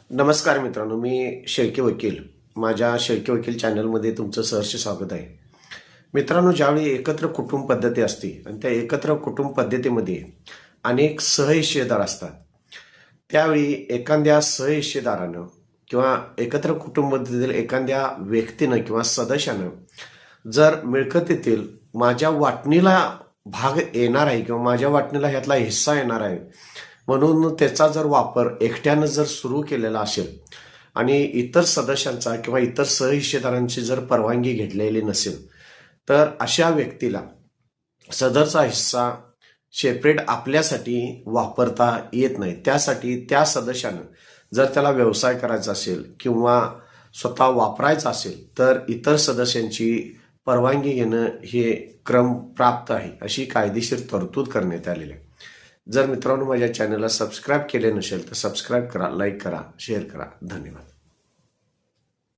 नमस्कार मित्रांनो, मी शेळके वकील. माझ्या शेळके वकील चॅनलमध्ये तुमचं सहर्ष स्वागत आहे. मित्रांनो, ज्यावेळी एकत्र कुटुंब पद्धती असते आणि त्या एकत्र कुटुंब पद्धतीमध्ये अनेक सहहिस्सेदार असतात, त्यावेळी एखाद्या सहहिस्सेदारानं किंवा एकत्र कुटुंब पद्धतीतील एखाद्या व्यक्तीनं किंवा सदस्यानं जर मिळकतीतील माझ्या वाटणीला भाग येणार आहे किंवा माझ्या वाटणीला ह्यातला हिस्सा येणार आहे म्हणून त्याचा जर वापर एकट्यानं जर सुरू केलेला असेल आणि इतर सदस्यांचा किंवा इतर सहहिस्सेदारांची जर परवानगी घेतलेली नसेल, तर अशा व्यक्तीला सदरचा हिस्सा सेपरेट आपल्यासाठी वापरता येत नाही. त्यासाठी त्या सदस्यानं जर त्याला व्यवसाय करायचा असेल किंवा स्वतः वापरायचा असेल तर इतर सदस्यांची परवानगी घेणं हे क्रम प्राप्त आहे, अशी कायदेशीर तरतूद करण्यात आलेली आहे. जर मित्रांनो माझ्या चॅनलला सबस्क्राईब केले नसेल तर सबस्क्राईब करा, लाईक करा, शेअर करा. धन्यवाद.